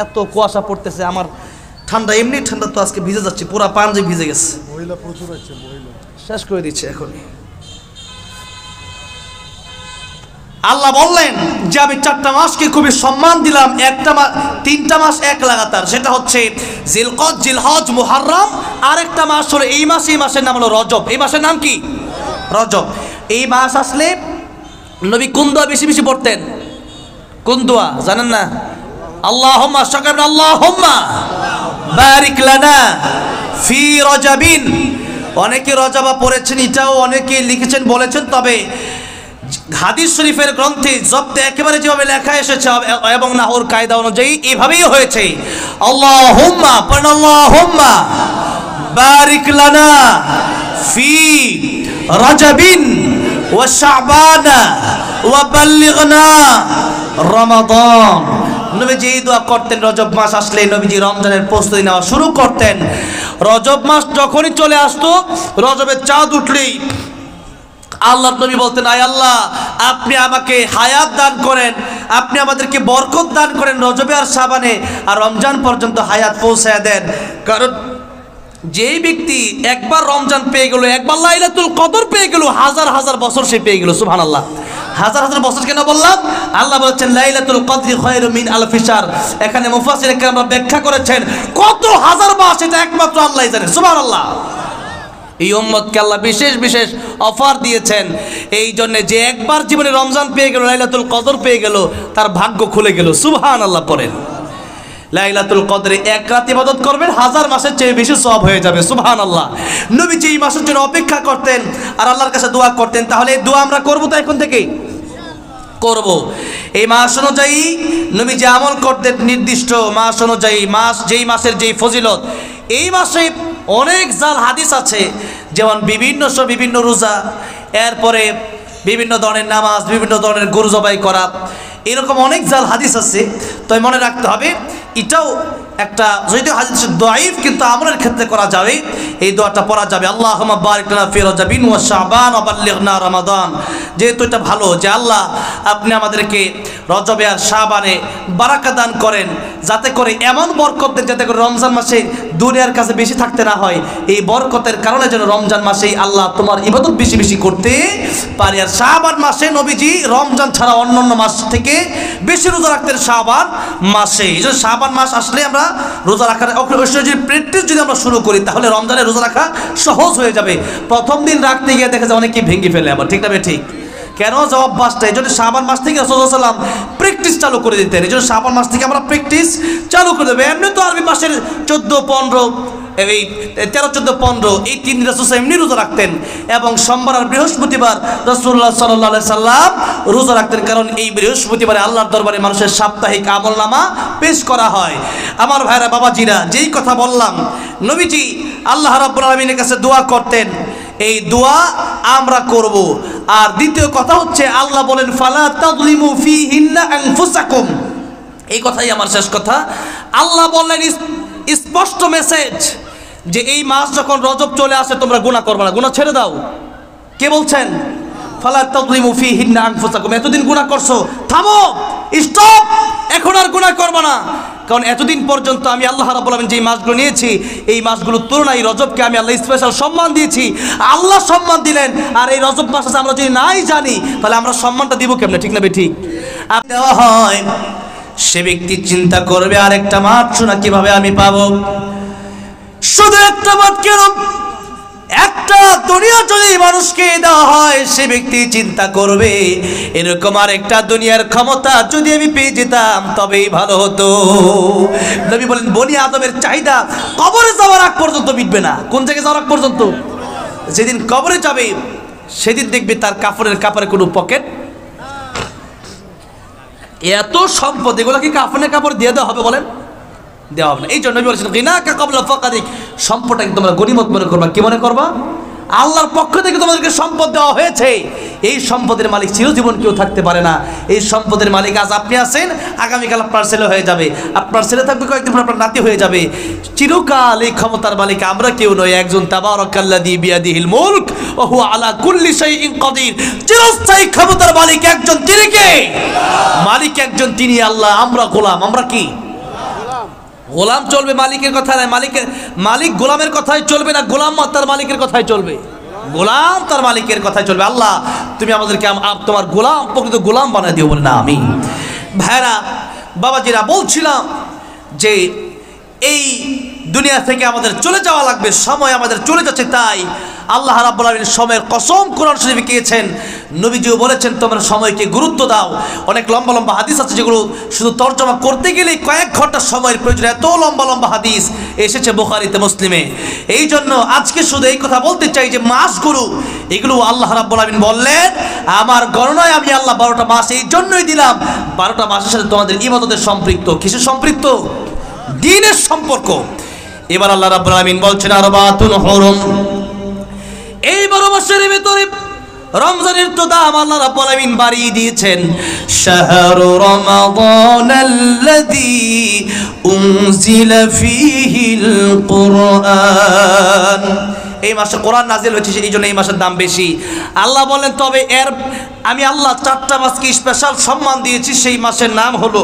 এত কুয়াশা পড়তেছে, আমার ঠান্ডা, এমনি ঠান্ডা তো আজকে ভিজে যাচ্ছে, পুরা পাঞ্জাবি ভিজে গেছে। মহিলা প্রচুর আছে, মহিলা শেষ করে দিচ্ছে এখনই। আল্লাহ বললেন যে আমি 4টা মাসকে খুবই সম্মান দিলাম, 3টা মাস এক লাগাতার, সেটা হচ্ছে জিলকদ, জিলহজ, মুহররম, আর একটা মাস হলো এই মাস, এই মাসের নাম হলো রজব। এই মাসের নাম কি? রজব। এই মাস আসলে নবী কোন দোয়া বেশি বেশি পড়তেন? কোন দোয়া জানেন না? আল্লাহুম্মা শাকার, আল্লাহুম্মা বারিক লানা ফি রজবিন। অনেকে রজবা পড়েছেন, এটাও অনেকে লিখেছেন বলেছেন, তবে হাদিস শরীফের গ্রন্থে জব্দে একেবারে যেভাবে লেখা এসেছে এবং নাহর কায়দা অনুযায়ী এভাবেই হয়েছে। আল্লাহুম্মা, আল্লাহুম্মা বারিক লানা ফি রজবিন ওয়া শাবান ওয়া বাল্লিগনা রমাদান। নবীজি এই দোয়া করতেন রজব মাস আসলে, নবীজি রমজানের প্রস্তুতি নেওয়া শুরু করতেন। রজব মাস যখনই চলে আসতো, রজবের চাঁদ উঠলেই আল্লাহর নবী বলতেন, আয় আল্লাহ, আপনি আমাকে হায়াত দান করেন, আপনি আমাদেরকে বরকত দান করেন রজবে আর শাবানে, আর রমজান পর্যন্ত হায়াত পৌঁছায় দেন। কারণ যেই ব্যক্তি একবার রমজান পেয়ে গেল, একবার লাইলাতুল কদর পেয়ে গেল, হাজার হাজার বছর সে পেয়ে গেল। সুবহানাল্লাহ। হাজার হাজার বছর কেন বললাম? আল্লাহ বলেছেন লাইলাতুল কদরি খায়রুম মিন আলফি শাহর। এখানে মুফাসসির কেরামরা ব্যাখ্যা করেছেন কত হাজার মাস, এটা একমাত্র আল্লাহই জানেন। সুবহানাল্লাহ। এই উম্মতকে আল্লাহ বিশেষ বিশেষ অফার দিয়েছেন, এই জন্য যে একবার জীবনে রমজান পেয়ে গেল, লাইলাতুল কদর পেয়ে গেল, তার ভাগ্য খুলে গেল। সুবহানাল্লাহ পড়েন। লাইলাতুল কদরে এক রাত ইবাদত করবেন, হাজার মাসের চেয়ে বেশি সওয়াব হয়ে যাবে। সুবহানাল্লাহ। নবীজি এই মাসের জন্য অপেক্ষা করতেন আর আল্লাহর কাছে দোয়া করতেন। তাহলে এই দোয়া আমরা করবো তো এখন থেকেই করব। এই মাস অনুযায়ী নবীজি আমল করতেন, নির্দিষ্ট মাস অনুযায়ী, মাস যেই মাসের যেই ফজিলত। এই মাসে অনেক জাল হাদিস আছে, যেমন বিভিন্ন রোজা, এরপরে বিভিন্ন ধরনের নামাজ, বিভিন্ন ধরনের গরু জবাই করা, এরকম অনেক জাল হাদিস আছে। তো মনে রাখতে হবে, এটাও একটা, যদিও হাদিস দাঈফ, কিন্তু আমলের ক্ষেত্রে করা যাবে। এই দোয়াটা পড়া যাবে, আল্লাহুম্মা বারিক লানা ফি রজবিন ওয়া শাবান ওয়া বাল্লিগনা রমাদান। যেহেতু এটা ভালো যে আল্লাহ আপনি আমাদেরকে রজবে আর শাবানে বারাকা দান করেন, যাতে করে এমন বরকত দেন যাতে করে রমজান মাসে দুনিয়ার কাছে বেশি থাকতে না হয়। এই বরকতের কারণে যেন রমজান মাসেই আল্লাহ তোমার ইবাদত বেশি বেশি করতে পারি। আর শাবান মাসে নবীজি রমজান ছাড়া অন্যান্য মাস থেকে বেশি রোজা রাখতেন শাবান মাসে। এই জন্য শাবান মাস আসলে আমরা রোজা রাখার অবশ্যই যদি প্র্যাকটিস যদি আমরা শুরু করি, তাহলে রমজানে রোজা রাখা সহজ হয়ে যাবে। প্রথম দিন রাখতে গিয়ে দেখা যায় অনেকেই ভেঙে ফেলে আবার, ঠিক না? ঠিক কেন? জবাব বাসটা। এই জন্য শাবান মাস থেকে রাসূলুল্লাহ সাল্লাল্লাহু আলাইহি ওয়াসাল্লাম প্র্যাকটিস চালু করে দিতেন। এই জন্য শাবান মাস থেকে আমরা প্র্যাকটিস চালু করে দেবো। এমনি তো আরবি মাসের 14, 15, এই 13, 14, 15 এই 3 দিন রাসূল এমনি রোজা রাখতেন, এবং সোমবার আর বৃহস্পতিবার রাসূলুল্লাহ সাল্লাল্লাহু আলাইহি সাল্লাম রোজা রাখতেন। কারণ এই বৃহস্পতিবারে আল্লাহর দরবারে মানুষের সাপ্তাহিক আমলনামা পেশ করা হয়। আমার ভাইরা, বাবাজিরা, যেই কথা বললাম, নবীজি আল্লাহ রাব্বুল আলামিনের কাছে দোয়া করতেন, এই দোয়া আমরা করব। আর দ্বিতীয় কথা হচ্ছে, আল্লাহ বলেন ফালা তাযলিমু ফীহিন্না আনফুসাকুম। এই কথাই আমার শেষ কথা। আল্লাহ বললেন স্পষ্ট মেসেজ যে এই মাস যখন রজব চলে আসে তোমরা গুনাহ করবে না, গুনাহ ছেড়ে দাও। কে বলছেন? ফালা তাযলিমু ফীহিন্না আনফুসাকুম। এতদিন গুনাহ করছো, থামো, স্টপ, এখন আর গুনাহ করবে না। কারণ এতদিন পর্যন্ত আমি আল্লাহ রাব্বুল আলামিন যেই মাসগুলো নিয়েছি, এই মাসগুলোর তুলনায় রজবকে আমি আল্লাহ স্পেশাল সম্মান দিয়েছি। আল্লাহ সম্মান দিলেন, আর এই রজব মাস আছে আমরা যদি নাই জানি, তাহলে আমরা সম্মানটা দিব কেমনে? ঠিক না? ঠিক দেওয়া হয়। সে ব্যক্তি চিন্তা করবে আরেকটা মাস শোনা কিভাবে আমি পাবো। শুধু একটা মাস কেন, একটা দুনিয়া যদি মানুষকে দেওয়া হয়, সে ব্যক্তি চিন্তা করবে এরকম আর একটা দুনিয়ার ক্ষমতা যদি আমি পেয়ে যেতাম তবেই ভালো হতো। নবী বলেন বনি আদমের চাহিদা কবরে যাওয়ার আগ পর্যন্ত মিটবে না। কোন জায়গায় যাওয়ার আগ পর্যন্ত? যেদিন কবরে যাবে সেদিন দেখবে তার কাপড়ে কোনো পকেট। এত সম্পদ, এগুলো কি কাফনের কাপড় দিয়ে দেওয়া হবে? বলেন, দেওয়া হবে না। এই জন্য নবী বলেছেন গিনাকা ক্বাবলা ফাকাদিক, সম্পদটাকে তোমরা গনিমত মনে করবা। কি মনে করবা? আল্লাহর পক্ষ থেকে তোমাদেরকে সম্পদ দেওয়া হয়েছে। এই সম্পদের মালিক চিরজীবন কেউ থাকতে পারে না। এই সম্পদের মালিক আজ আপনি আছেন, আগামীকাল আপনার ছেলে হয়ে যাবে, আপনার ছেলে থাকবে কয়েকদিন পর আপনার নাতি হয়ে যাবে। চিরকাল এই ক্ষমতার মালিক আমরা কেউ নই, একজন তাবারাকাল্লাযী বিয়াদিহিল মুলক ওয়া হুয়া আলা কুল্লি শাইইন কাদির। চিরস্থায়ী ক্ষমতার মালিক একজন, তিনি কে? মালিক একজন, তিনি আল্লাহ। আমরা গোলাম। আমরা কি? গোলাম চলবে মালিকের কথা নয়, মালিক গোলামের কথাই চলবে না, গোলাম তার মালিকের কথাই চলবে, গোলাম তার মালিকের কথাই চলবে। আল্লাহ তুমি আমাদেরকে তোমার গোলাম, প্রকৃত গোলাম বানায় দিও বলে না আমি। ভাইরা বাবাজিরা, বলছিলাম যে এই দুনিয়া থেকে আমাদের চলে যাওয়া লাগবে, সময় আমাদের চলে যাচ্ছে। তাই আল্লাহ রাব্বুল আলামিন সময়ের কসম কোরআন শরীফে দিয়েছেন, নবীজিও বলেছেন তোমরা সময়কে গুরুত্ব দাও। অনেক লম্বা লম্বা হাদিস আছে যেগুলো শুধু তর্জমা করতে গেলেই কয়েক ঘন্টা সময়ের প্রয়োজন, এত লম্বা লম্বা হাদিস এসেছে বুখারীতে মুসলিমে। এই জন্য আজকে শুধু এই কথা বলতে চাই যে মাসগুলো এগুলো আল্লাহ রাব্বুল আলামিন বললেন আমার গণনায় আমি আল্লাহ 12টা মাস এই জন্যই দিলাম, 12টা মাসের সাথে তোমাদের ইবাদতের সম্পৃক্ত। কিসের সম্পৃক্ত? দ্বীনের সম্পর্ক। এবার আল্লাহ রাব্বুল আলামিন বলছেন আরবাতুন হুরুম, এই 12 মাসের ভিতরে রমজানের তো দাম আল্লাহ রাব্বুল আলামিন বাড়িয়ে দিয়েছেন। শাহরু রমাদানাল্লাযী উনজিলা ফীহিল কুরআন, এই মাসে কোরআন নাজিল হয়েছে, এই জন্য এই মাসের দাম বেশি। আল্লাহ বলেন তবে আমি আল্লাহ 4টা মাসকে স্পেশাল সম্মান দিয়েছি, সেই মাসের নাম হলো